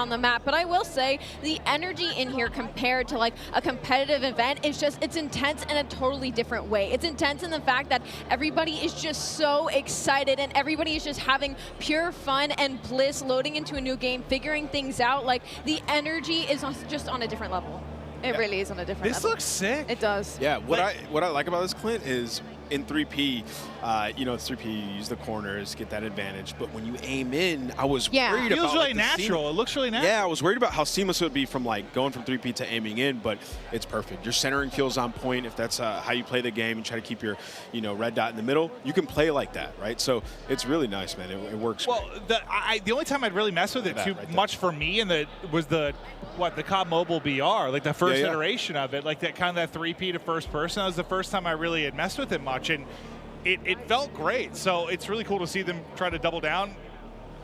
on the map. But I will say the energy in here compared to like a competitive event is just, it's intense in a totally different way. It's intense in the fact that everybody is just so excited and everybody is just having pure fun and bliss loading into a new game, figuring things out. Like the energy is just on a different level. It really is on a different level. This looks sick. It does. Yeah, what I like about this, Clint, is in 3P, you know, it's 3P, you use the corners, get that advantage. But when you aim in, I was worried about. It feels really like, natural. It looks really natural. Yeah, I was worried about how seamless it would be from like going from 3P to aiming in, but it's perfect. Your centering feels on point. If that's how you play the game and try to keep your, you know, red dot in the middle, you can play like that, right? So it's really nice, man. It works. Well, great. the only time I'd really mess with it too much for me was the COD Mobile BR, like the first iteration of it, like that kind of that 3P to first person. That was the first time I really had messed with it much, and it felt great. So it's really cool to see them try to double down,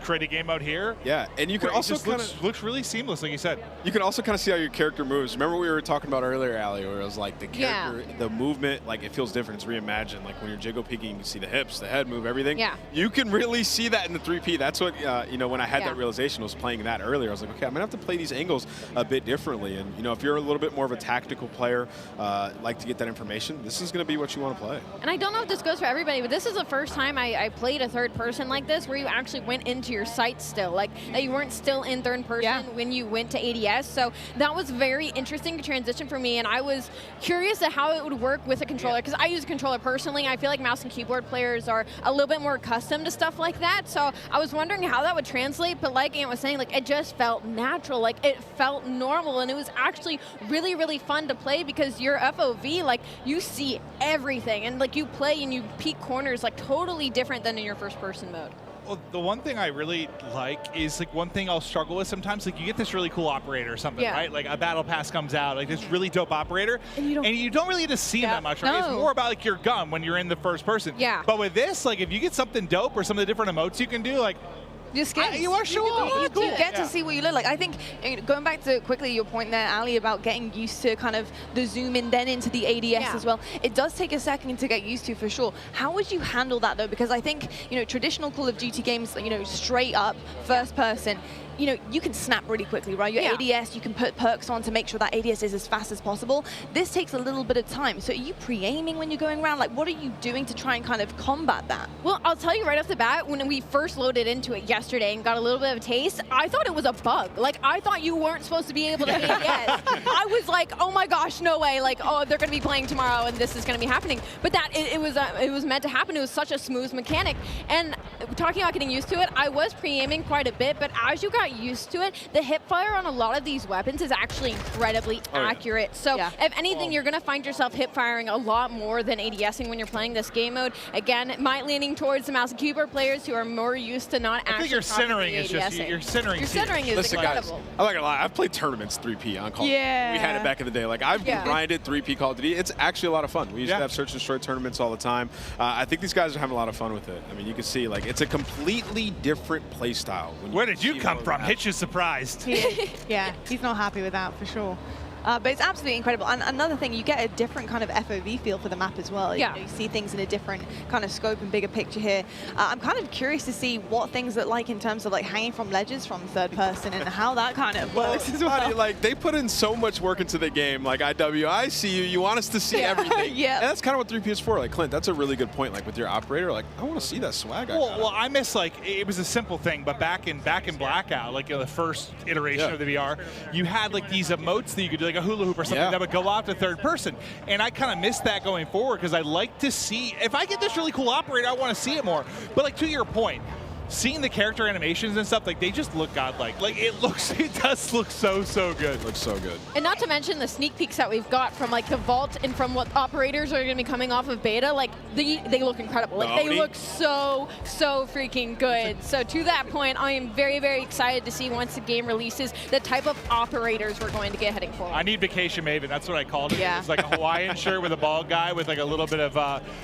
create a game out here. Yeah, and you can also kind of looks really seamless, like you said. You can also kind of see how your character moves. Remember what we were talking about earlier, Ali, where it was like the character, the movement, like it feels different. It's reimagined. Like when you're jiggle peeking, you can see the hips, the head move, everything. Yeah. You can really see that in the 3P. That's what, you know, when I had that realization, I was playing that earlier. I was like, okay, I'm going to have to play these angles a bit differently. And, you know, if you're a little bit more of a tactical player, like to get that information, this is going to be what you want to play. And I don't know if this goes for everybody, but this is the first time I played a third person like this where you actually went into your sights still. Like that you weren't still in third person when you went to ADS. So that was very interesting to transition for me, and I was curious at how it would work with a controller, because I use a controller personally. I feel like mouse and keyboard players are a little bit more accustomed to stuff like that. So I was wondering how that would translate, but like Ant was saying, like it just felt natural, like it felt normal, and it was actually really, really fun to play because your FOV, like you see everything, and like you play and you peek corners like totally different than in your first person mode. Well, the one thing I really like is like one thing I'll struggle with sometimes, like you get this really cool operator or something, right? Like a battle pass comes out, like this really dope operator, and you don't really get to see him that much, right? It's more about like your gun when you're in the first person. Yeah. But with this, like if you get something dope or some of the different emotes you can do, like your skins. You want to show off. You get to see what you look like. I think, going back to quickly your point there, Ali, about getting used to kind of the zoom in then into the ADS as well. It does take a second to get used to, for sure. How would you handle that, though? Because I think, you know, traditional Call of Duty games, you know, straight up, first person, you know, you can snap really quickly, right? Your ADS, you can put perks on to make sure that ADS is as fast as possible. This takes a little bit of time. So are you pre-aiming when you're going around? Like, what are you doing to try and kind of combat that? Well, I'll tell you right off the bat, when we first loaded into it yesterday and got a little bit of a taste, I thought it was a bug. Like, I thought you weren't supposed to be able to ADS. I was like, oh my gosh, no way. Like, oh, they're going to be playing tomorrow and this is going to be happening. But that, it was meant to happen. It was such a smooth mechanic. And talking about getting used to it, I was pre-aiming quite a bit, but as you got used to it, the hip fire on a lot of these weapons is actually incredibly accurate. So if anything, you're going to find yourself hip firing a lot more than ADSing when you're playing this game mode. Again, leaning towards the mouse and keyboard players who are more used to not actually. I think your centering is just your centering. Your centering is incredible. Guys, I'm not gonna lie, I've played tournaments 3P on Call of Duty. We had it back in the day. Like I've grinded 3P Call of Duty. It's actually a lot of fun. We used to have search and destroy tournaments all the time. I think these guys are having a lot of fun with it. I mean, you can see like it's a completely different play style. Where did you come from? Hitch is surprised. Yeah, he's not happy with that for sure. But it's absolutely incredible. And another thing, you get a different kind of FOV feel for the map as well. You know, you see things in a different kind of scope and bigger picture here. I'm kind of curious to see what things look like in terms of like hanging from ledges from third person and how that kind of works as well. Like they put in so much work into the game. Like IW, I see you. You want us to see everything. And that's kind of what 3P is for. Like Clint, that's a really good point. Like with your operator, like I want to see that swag. Well, I miss like it was a simple thing, but back in Blackout, like the first iteration of the VR, you had like these emotes that you could do, like a hula hoop or something that would go out to third person. And I kind of miss that going forward because I like to see, if I get this really cool operator, I want to see it more. But like to your point, seeing the character animations and stuff, like they just look godlike. Like it does look so good. It looks so good. And not to mention the sneak peeks that we've got from like the vault and from what operators are going to be coming off of beta. Like they look incredible. Like they look so freaking good. So to that point, I am very excited to see once the game releases the type of operators we're going to get heading for. I need Vacation Maven. That's what I called it. It's like a Hawaiian shirt with a bald guy with like a little bit of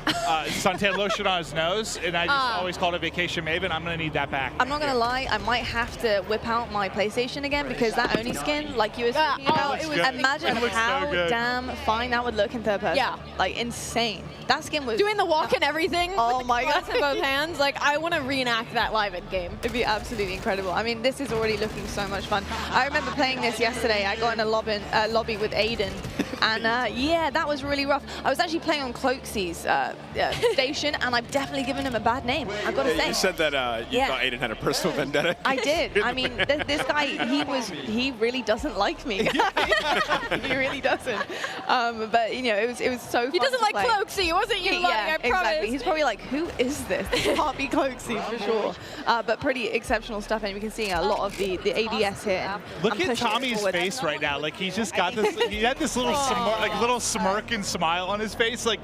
suntan lotion on his nose, and I just always called it Vacation Maven. I'm going to need that back. I'm not going to lie, I might have to whip out my PlayStation again because that Oni skin, like you were speaking about, imagine how damn fine that would look in third person. Yeah. Like, insane. That skin was... Doing the walk and everything. Oh my god. In both hands. Like, I want to reenact that live in game. It'd be absolutely incredible. I mean, this is already looking so much fun. I remember playing this yesterday. I got in a lobby with Aiden. And yeah, that was really rough. I was actually playing on Cloaksy's station, and I've definitely given him a bad name, I've got to say. You said that you thought Aiden had a personal vendetta. I did. I mean, this guy, he really doesn't like me. He really doesn't. But, you know, it was so fun. He doesn't like play. Cloaksy. It wasn't you, Yeah, I promise. exactly. He's probably like, who is this? This can't be Cloaksy for sure. But pretty exceptional stuff, and we can see a lot of the ADS here. And Look I'm at pushing it Tommy's forward. face right now. Like, he's just got this, he had this little, little smirk and smile on his face. Like,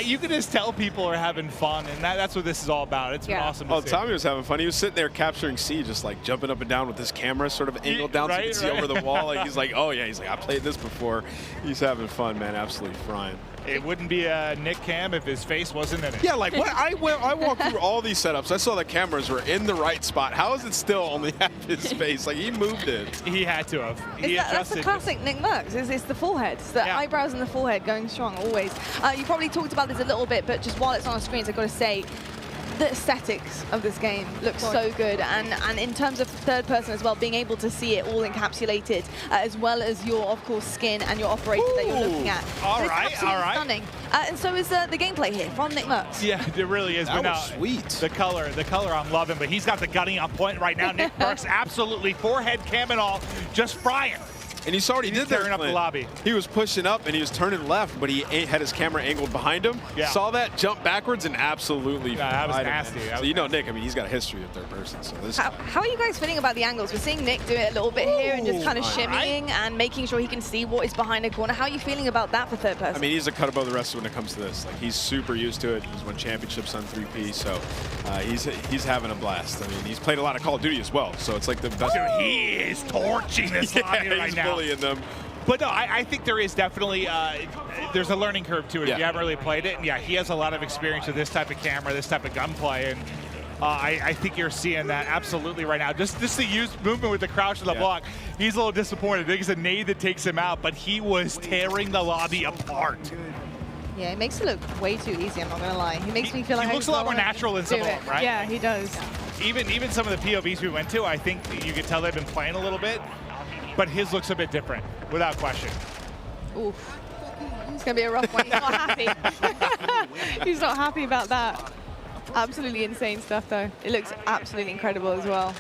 you can just tell people are having fun, and that's what this is all about. It's been awesome to see. Tommy was having fun. He was sitting there capturing C, just like jumping up and down with his camera sort of angled down so you can see over the wall. Like, he's like, oh yeah, he's like, I played this before. He's having fun, man, absolutely frying. It wouldn't be a Nick cam if his face wasn't in it. Yeah, like what I walked through all these setups. I saw the cameras were in the right spot. How is it still only half his face? Like, he moved it. He had to have. That's the classic Nick Merckx. It's the forehead. It's the eyebrows and the forehead going strong always. You probably talked about this a little bit, but just while it's on the screens, I've got to say, the aesthetics of this game look so good, and in terms of third person as well, being able to see it all encapsulated, as well as your, of course, skin and your operator that you're looking at. All so right, all right. Stunning. And so is the gameplay here from Nick Merckx. Yeah, it really is. That but was sweet. The color I'm loving, but he's got the gunning on point right now. Nick Merckx absolutely forehead cam and all, just frying. And you saw what he did there. Up the lobby. He was pushing up and he was turning left, but he had his camera angled behind him. Yeah. Saw that, jumped backwards, and absolutely. That was nasty. So you know Nick. I mean, he's got a history of third person. So this. How are you guys feeling about the angles? We're seeing Nick do it a little bit here and just kind of shimmying and making sure he can see what is behind the corner. How are you feeling about that for third person? I mean, he's a cut above the rest when it comes to this. Like, he's super used to it. He's won championships on 3P, so he's having a blast. I mean, he's played a lot of Call of Duty as well, so it's like the best. He is torching this lobby right he's now. bullying them. But no, I think there is definitely, there's a learning curve to it if you haven't really played it. And yeah, he has a lot of experience with this type of camera, this type of gunplay. And I think you're seeing that absolutely right now. Just the movement with the crouch and the block. He's a little disappointed. I think it's a nade that takes him out, but he was tearing the lobby apart. Yeah, it makes it look way too easy, I'm not going to lie. He makes me feel like he looks a lot more natural than some of them, right? Yeah, he does. Even some of the POVs we went to, I think you could tell they've been playing a little bit. But his looks a bit different, without question. Oof. It's going to be a rough one. He's not happy. He's not happy about that. Absolutely insane stuff, though. It looks absolutely incredible as well.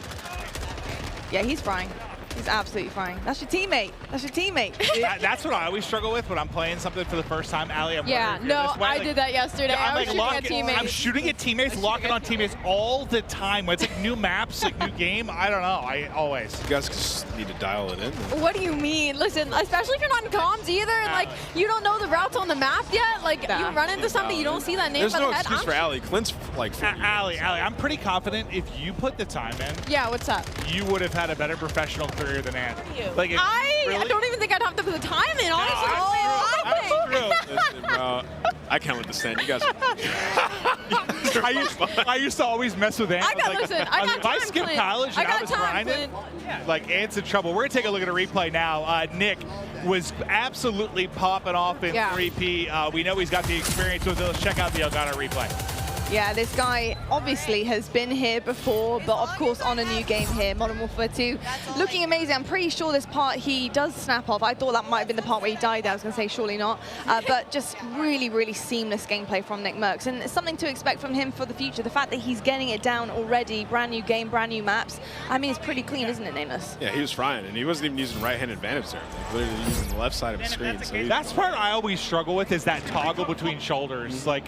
Yeah, he's frying. He's absolutely frying. That's your teammate. That's your teammate. That's what I always struggle with when I'm playing something for the first time. Allie, I'm I did that yesterday. I'm I was shooting at teammates. I'm shooting at teammates, locking on teammates all the time. When it's like new maps, like new game. I don't know. I always. You guys just need to dial it in. What do you mean? Listen, especially if you're not in comms either, and like you don't know the routes on the map yet. Like you run into something, you don't see that name. There's by no the head. excuse for Allie. Clint's like. Allie, I'm pretty confident if you put the time in. Yeah, what's up? You would have had a better professional career than Ann. Like I don't even think I'd have to put the time in, honestly. That's true. Listen, bro, I can't let this stand. You guys are I used to always mess with Ann. I got if I skipped college and I was grinding, like Ant's in trouble. We're going to take a look at a replay now. Nick was absolutely popping off in 3P. We know he's got the experience with it. Let's check out the Elgato replay. Yeah, this guy obviously has been here before, but of course on a new game here, Modern Warfare 2. Looking amazing. I'm pretty sure this part he does snap off. I thought that might have been the part where he died there. I was going to say surely not. But just really, really seamless gameplay from Nick Merckx. And it's something to expect from him for the future. The fact that he's getting it down already, brand new game, brand new maps. I mean, it's pretty clean, isn't it, Nameless? Yeah, he was frying, and he wasn't even using right-hand advantage there. Like, literally using the left side of the screen. So that's part I always struggle with is that toggle between shoulders. Like,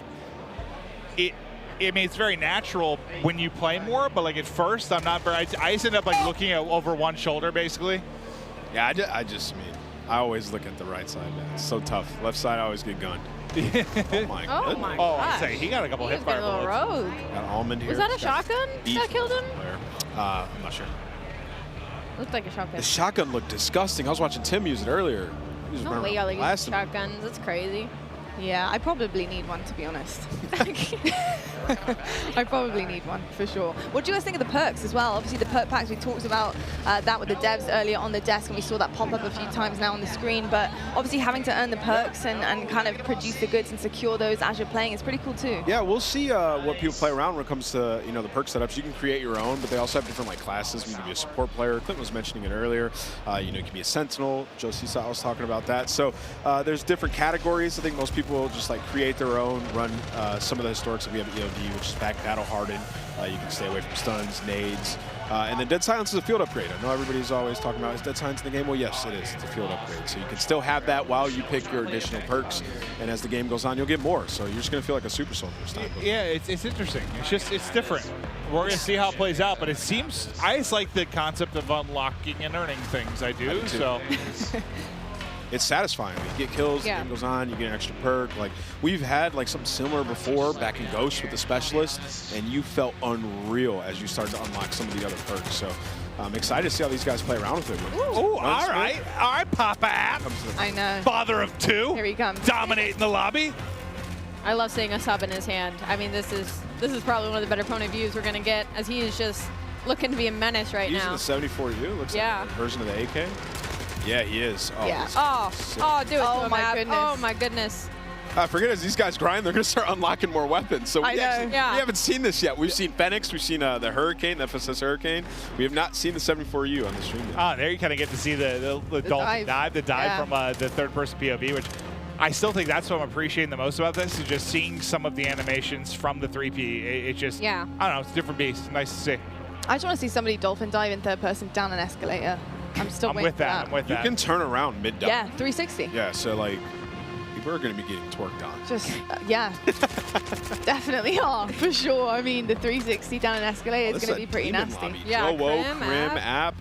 I mean, it's very natural when you play more, but like at first, I'm not very. I just end up like looking at over one shoulder, basically. Yeah, I always look at the right side, man. It's so tough. Left side, I always get gunned. Oh my god. Oh, I'd say he got a couple hip fire bullets. Rogue. Got almond here. Was that a shotgun that killed him? I'm not sure. Looked like a shotgun. The shotgun looked disgusting. I was watching Tim use it earlier. He was No way y'all like shotguns. That's crazy. Yeah, I probably need one, to be honest. I probably need one, for sure. What do you guys think of the perks as well? Obviously, the perk packs, we talked about that with the devs earlier on the desk, and we saw that pop up a few times now on the screen. But obviously, having to earn the perks and kind of produce the goods and secure those as you're playing is pretty cool, too. Yeah, we'll see what people play around when it comes to, you know, the perk setups. You can create your own, but they also have different, like, classes. You can be a support player. Clint was mentioning it earlier. You know, you can be a sentinel. Josie was talking about that. So there's different categories. I think most people will just, like, create their own, run some of the historics that we have at EOD, which is back battle hardened. You can stay away from stuns, nades. And then Dead Silence is a field upgrade. I know everybody's always talking about, is Dead Silence in the game? Well, yes, it is. It's a field upgrade. So you can still have that while you pick your additional perks. And as the game goes on, you'll get more. So you're just going to feel like a super soldier this time. Yeah, it's interesting. It's different. We're going to see how it plays out. But it seems, I just like the concept of unlocking and earning things. I do. So. It's satisfying. You get kills, the game goes on, you get an extra perk. Like, we've had like something similar before back in Ghost with the Specialist, and you felt unreal as you start to unlock some of the other perks. So I'm excited to see how these guys play around with it. Oh, all right, Papa App. I know. Father of two. Here he comes. Dominating the lobby. I love seeing a sub in his hand. I mean, this is probably one of the better point of views we're gonna get, as he is just looking to be a menace right now. Using the 74U, looks like a version of the AK. Yeah, he is. Oh, yeah. Do it to him, my goodness. Oh, my goodness. Forget as these guys grind, they're going to start unlocking more weapons. So we haven't seen this yet. We've seen Fenix, we've seen the Hurricane, the FSS Hurricane. We have not seen the 74U on the stream yet. There you kind of get to see the Dolphin dive, the dive from the third-person POV, which I still think that's what I'm appreciating the most about this, is just seeing some of the animations from the 3P. It just, I don't know, it's a different beast. Nice to see. I just want to see somebody dolphin dive in third person down an escalator. I'm still waiting for that. I'm with that. You can turn around mid-dive. Yeah, 360. Yeah, so like, people are going to be getting tworked on. Just, yeah. Definitely are, for sure. I mean, the 360 down an escalator is going to be pretty nasty. Lobby. Yeah, Crim, App.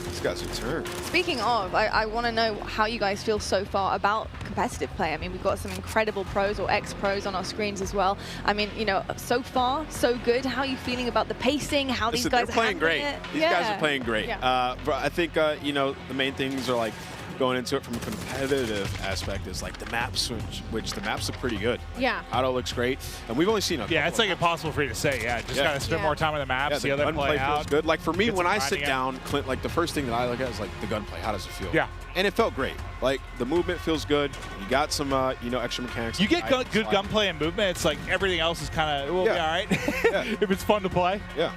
These guys are turned. Speaking of, I want to know how you guys feel so far about competitive play. I mean, we've got some incredible pros or ex-pros on our screens as well. I mean, you know, so far, so good. How are you feeling about the pacing? How these guys are playing great. These guys are playing great. Yeah. But I think, you know, the main things are like, going into it from a competitive aspect is like the maps, which the maps look pretty good. Yeah. Auto looks great, and we've only seen a it's like impossible for you to say. Yeah, just gotta spend more time on the maps. The gunplay feels good. Like for me, when I sit down, Clint, like the first thing that I look at is like the gunplay. How does it feel? Yeah. And it felt great. Like the movement feels good. You got some, you know, extra mechanics. You get good gunplay and movement. It's like everything else is kind of be all right if it's fun to play. Yeah.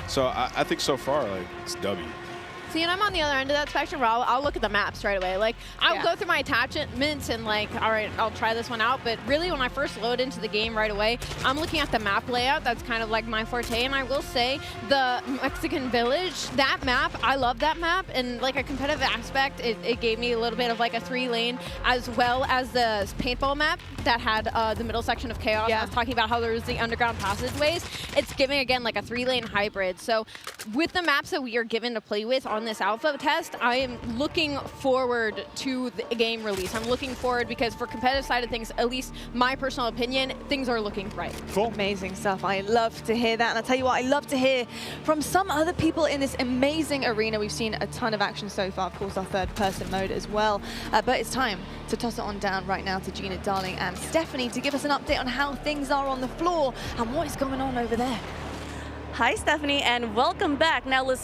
So I think so far, like it's W. See, and I'm on the other end of that spectrum where I'll look at the maps right away. Like, I'll go through my attachments and like, all right, I'll try this one out. But really, when I first load into the game right away, I'm looking at the map layout. That's kind of like my forte. And I will say, the Mexican Village, that map, I love that map. And like a competitive aspect, it gave me a little bit of like a 3-lane, as well as the paintball map that had the middle section of Chaos. I was talking about how there was the underground passageways. It's giving, again, like a 3-lane hybrid. So with the maps that we are given to play with on this alpha test, I am looking forward to the game release. I'm looking forward because for competitive side of things, at least my personal opinion, things are looking bright. Cool. Amazing stuff. I love to hear that. And I'll tell you what, I love to hear from some other people in this amazing arena. We've seen a ton of action so far, of course, our third-person mode as well. But it's time to toss it on down right now to Gina Darling and Stephanie to give us an update on how things are on the floor and what is going on over there. Hi, Stephanie, and welcome back. Now, listen.